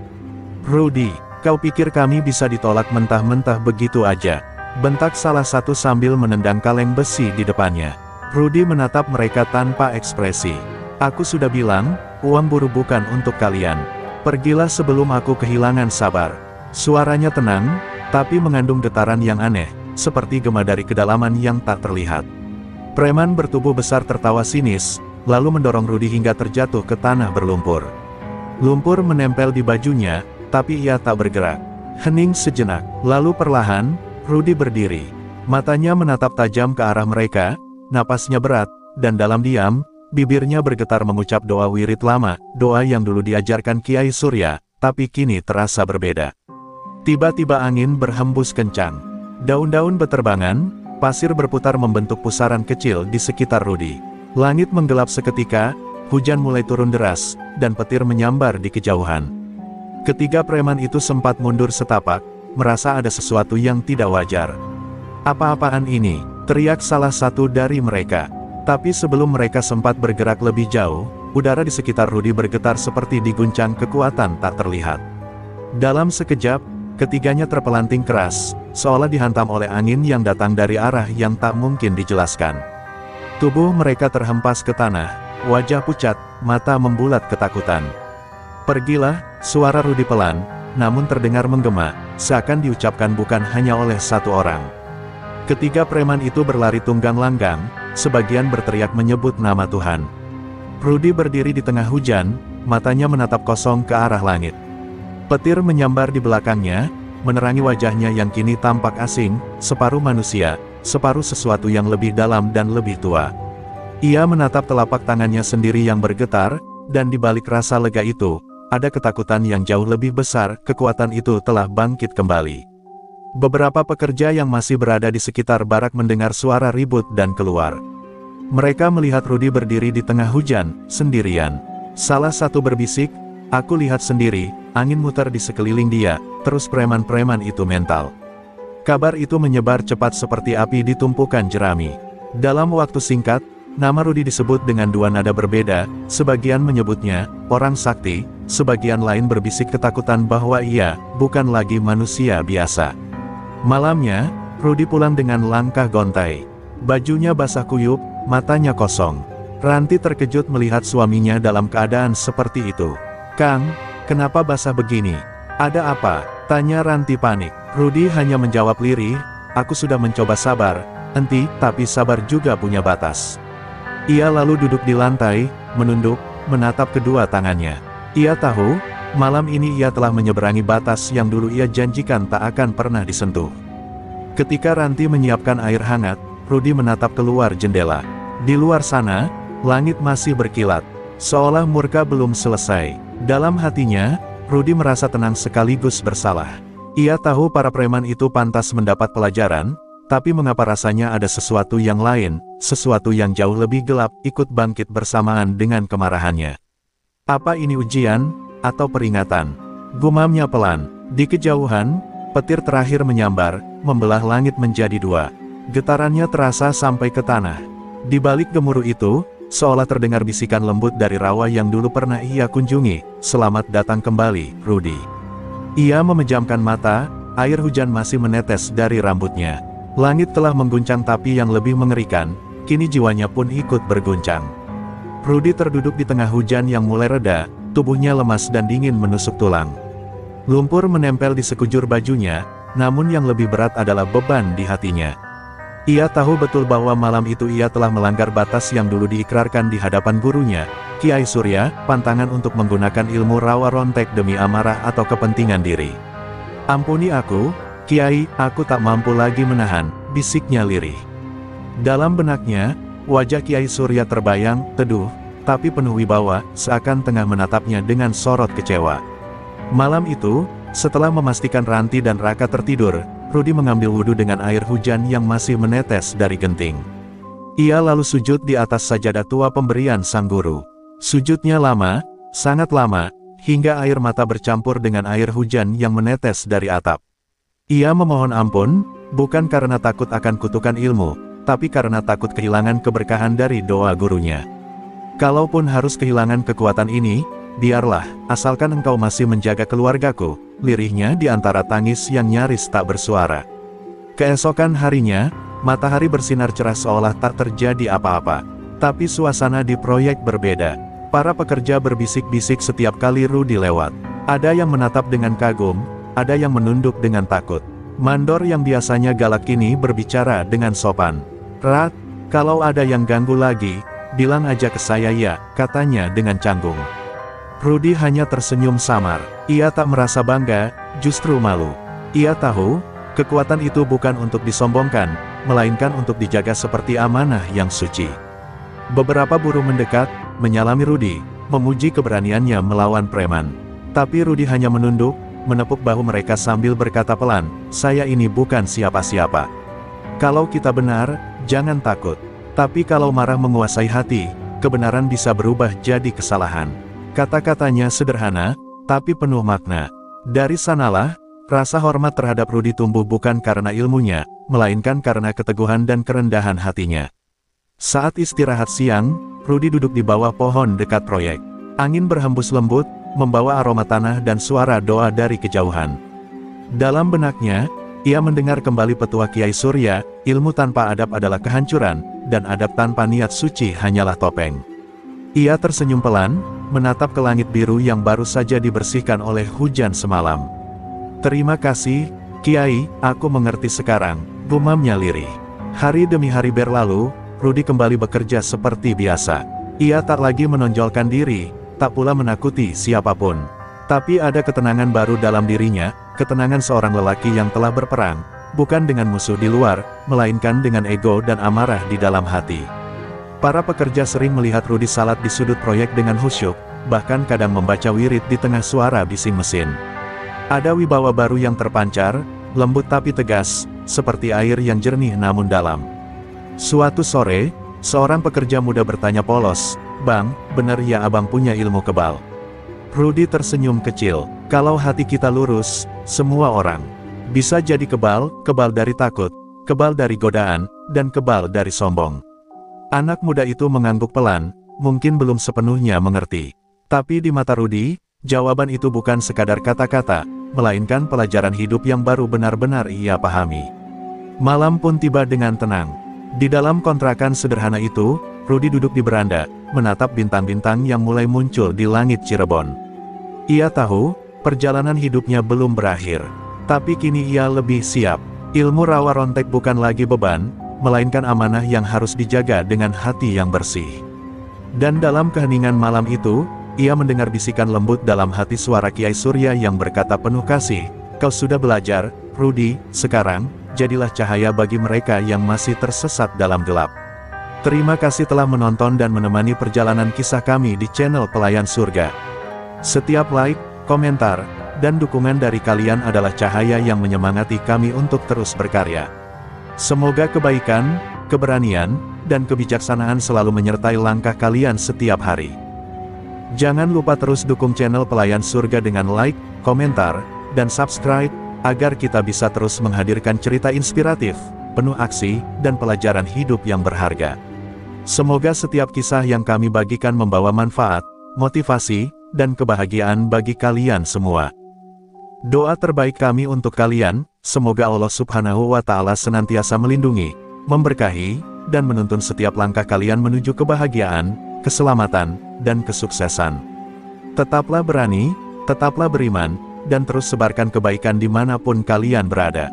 "Rudy, kau pikir kami bisa ditolak mentah-mentah begitu aja?" bentak salah satu sambil menendang kaleng besi di depannya. Rudy menatap mereka tanpa ekspresi. "Aku sudah bilang, uang buruh bukan untuk kalian. Pergilah sebelum aku kehilangan sabar." Suaranya tenang, tapi mengandung getaran yang aneh, seperti gema dari kedalaman yang tak terlihat. Preman bertubuh besar tertawa sinis, lalu mendorong Rudy hingga terjatuh ke tanah berlumpur. Lumpur menempel di bajunya, tapi ia tak bergerak. Hening sejenak, lalu perlahan, Rudy berdiri. Matanya menatap tajam ke arah mereka, napasnya berat, dan dalam diam, bibirnya bergetar mengucap doa wirid lama, doa yang dulu diajarkan Kiai Surya, tapi kini terasa berbeda. Tiba-tiba angin berhembus kencang. Daun-daun beterbangan, pasir berputar membentuk pusaran kecil di sekitar Rudy. Langit menggelap seketika, hujan mulai turun deras, dan petir menyambar di kejauhan. Ketiga preman itu sempat mundur setapak, merasa ada sesuatu yang tidak wajar. "Apa-apaan ini?" teriak salah satu dari mereka. Tapi sebelum mereka sempat bergerak lebih jauh, udara di sekitar Rudy bergetar seperti diguncang kekuatan tak terlihat. Dalam sekejap, ketiganya terpelanting keras, seolah dihantam oleh angin yang datang dari arah yang tak mungkin dijelaskan. Tubuh mereka terhempas ke tanah, wajah pucat, mata membulat ketakutan. "Pergilah," suara Rudy pelan, namun terdengar menggema, seakan diucapkan bukan hanya oleh satu orang. Ketiga preman itu berlari tunggang langgang, sebagian berteriak menyebut nama Tuhan. Rudy berdiri di tengah hujan, matanya menatap kosong ke arah langit. Petir menyambar di belakangnya, menerangi wajahnya yang kini tampak asing, separuh manusia, separuh sesuatu yang lebih dalam dan lebih tua. Ia menatap telapak tangannya sendiri yang bergetar, dan di balik rasa lega itu, ada ketakutan yang jauh lebih besar. Kekuatan itu telah bangkit kembali. Beberapa pekerja yang masih berada di sekitar barak mendengar suara ribut dan keluar. Mereka melihat Rudy berdiri di tengah hujan, sendirian. Salah satu berbisik, "Aku lihat sendiri, angin muter di sekeliling dia, terus preman-preman itu mental." Kabar itu menyebar cepat seperti api di tumpukan jerami. Dalam waktu singkat, nama Rudy disebut dengan dua nada berbeda, sebagian menyebutnya orang sakti, sebagian lain berbisik ketakutan bahwa ia bukan lagi manusia biasa. Malamnya, Rudy pulang dengan langkah gontai. Bajunya basah kuyup, matanya kosong. Ranti terkejut melihat suaminya dalam keadaan seperti itu. "Kang, kenapa basah begini? Ada apa?" tanya Ranti panik. Rudy hanya menjawab lirih, "Aku sudah mencoba sabar, Enti, tapi sabar juga punya batas." Ia lalu duduk di lantai, menunduk, menatap kedua tangannya. Ia tahu, malam ini ia telah menyeberangi batas yang dulu ia janjikan tak akan pernah disentuh. Ketika Ranti menyiapkan air hangat, Rudy menatap keluar jendela. Di luar sana, langit masih berkilat, seolah murka belum selesai. Dalam hatinya, Rudy merasa tenang sekaligus bersalah. Ia tahu para preman itu pantas mendapat pelajaran, tapi mengapa rasanya ada sesuatu yang lain, sesuatu yang jauh lebih gelap, ikut bangkit bersamaan dengan kemarahannya. Apa ini ujian, atau peringatan? Gumamnya pelan. Di kejauhan, petir terakhir menyambar, membelah langit menjadi dua. Getarannya terasa sampai ke tanah. Di balik gemuruh itu, seolah terdengar bisikan lembut dari rawa yang dulu pernah ia kunjungi, "Selamat datang kembali, Rudy." Ia memejamkan mata, air hujan masih menetes dari rambutnya. Langit telah mengguncang, tapi yang lebih mengerikan, kini jiwanya pun ikut berguncang. Rudy terduduk di tengah hujan yang mulai reda, tubuhnya lemas dan dingin menusuk tulang. Lumpur menempel di sekujur bajunya, namun yang lebih berat adalah beban di hatinya. Ia tahu betul bahwa malam itu ia telah melanggar batas yang dulu diikrarkan di hadapan gurunya, Kiai Surya, pantangan untuk menggunakan ilmu rawa rontek demi amarah atau kepentingan diri. "Ampuni aku, Kiai, aku tak mampu lagi menahan," bisiknya lirih. Dalam benaknya, wajah Kiai Surya terbayang, teduh, tapi penuh wibawa, seakan tengah menatapnya dengan sorot kecewa. Malam itu, setelah memastikan Ranti dan Raka tertidur, Rudy mengambil wudhu dengan air hujan yang masih menetes dari genting. Ia lalu sujud di atas sajadah tua pemberian sang guru. Sujudnya lama, sangat lama, hingga air mata bercampur dengan air hujan yang menetes dari atap. Ia memohon ampun, bukan karena takut akan kutukan ilmu, tapi karena takut kehilangan keberkahan dari doa gurunya. "Kalaupun harus kehilangan kekuatan ini, biarlah, asalkan engkau masih menjaga keluargaku," lirihnya di antara tangis yang nyaris tak bersuara. Keesokan harinya, matahari bersinar cerah seolah tak terjadi apa-apa. Tapi suasana di proyek berbeda. Para pekerja berbisik-bisik setiap kali Rudy lewat. Ada yang menatap dengan kagum, ada yang menunduk dengan takut. Mandor yang biasanya galak kini berbicara dengan sopan. "Rat, kalau ada yang ganggu lagi, bilang aja ke saya ya," katanya dengan canggung. Rudy hanya tersenyum samar. Ia tak merasa bangga, justru malu. Ia tahu, kekuatan itu bukan untuk disombongkan, melainkan untuk dijaga seperti amanah yang suci. Beberapa buruh mendekat, menyalami Rudy, memuji keberaniannya melawan preman. Tapi Rudy hanya menunduk, menepuk bahu mereka sambil berkata pelan, "Saya ini bukan siapa-siapa. Kalau kita benar, jangan takut. Tapi kalau marah menguasai hati, kebenaran bisa berubah jadi kesalahan." Kata-katanya sederhana, tapi penuh makna. Dari sanalah, rasa hormat terhadap Rudy tumbuh bukan karena ilmunya, melainkan karena keteguhan dan kerendahan hatinya. Saat istirahat siang, Rudy duduk di bawah pohon dekat proyek. Angin berhembus lembut, membawa aroma tanah dan suara doa dari kejauhan. Dalam benaknya, ia mendengar kembali petua Kiai Surya, ilmu tanpa adab adalah kehancuran, dan adab tanpa niat suci hanyalah topeng. Ia tersenyum pelan, menatap ke langit biru yang baru saja dibersihkan oleh hujan semalam. "Terima kasih, Kiai, aku mengerti sekarang," gumamnya lirih. Hari demi hari berlalu, Rudy kembali bekerja seperti biasa. Ia tak lagi menonjolkan diri, tak pula menakuti siapapun. Tapi ada ketenangan baru dalam dirinya, ketenangan seorang lelaki yang telah berperang, bukan dengan musuh di luar, melainkan dengan ego dan amarah di dalam hati. Para pekerja sering melihat Rudy salat di sudut proyek dengan khusyuk, bahkan kadang membaca wirid di tengah suara bising mesin. Ada wibawa baru yang terpancar, lembut tapi tegas, seperti air yang jernih namun dalam. Suatu sore, seorang pekerja muda bertanya polos, "Bang, benar ya abang punya ilmu kebal?" Rudy tersenyum kecil, "Kalau hati kita lurus, semua orang bisa jadi kebal, kebal dari takut, kebal dari godaan, dan kebal dari sombong." Anak muda itu mengangguk pelan, mungkin belum sepenuhnya mengerti. Tapi di mata Rudy, jawaban itu bukan sekadar kata-kata, melainkan pelajaran hidup yang baru benar-benar ia pahami. Malam pun tiba dengan tenang. Di dalam kontrakan sederhana itu, Rudy duduk di beranda, menatap bintang-bintang yang mulai muncul di langit Cirebon. Ia tahu, perjalanan hidupnya belum berakhir. Tapi kini ia lebih siap. Ilmu rawa rontek bukan lagi beban, melainkan amanah yang harus dijaga dengan hati yang bersih. Dan dalam keheningan malam itu, ia mendengar bisikan lembut dalam hati suara Kiai Surya yang berkata penuh kasih, "Kau sudah belajar, Rudy, sekarang, jadilah cahaya bagi mereka yang masih tersesat dalam gelap." Terima kasih telah menonton dan menemani perjalanan kisah kami di channel Pelayan Surga. Setiap like, komentar, dan dukungan dari kalian adalah cahaya yang menyemangati kami untuk terus berkarya. Semoga kebaikan, keberanian, dan kebijaksanaan selalu menyertai langkah kalian setiap hari. Jangan lupa terus dukung channel Pelayan Surga dengan like, komentar, dan subscribe, agar kita bisa terus menghadirkan cerita inspiratif, penuh aksi, dan pelajaran hidup yang berharga. Semoga setiap kisah yang kami bagikan membawa manfaat, motivasi, dan kebahagiaan bagi kalian semua. Doa terbaik kami untuk kalian, semoga Allah Subhanahu wa Ta'ala senantiasa melindungi, memberkahi, dan menuntun setiap langkah kalian menuju kebahagiaan, keselamatan, dan kesuksesan. Tetaplah berani, tetaplah beriman, dan terus sebarkan kebaikan dimanapun kalian berada.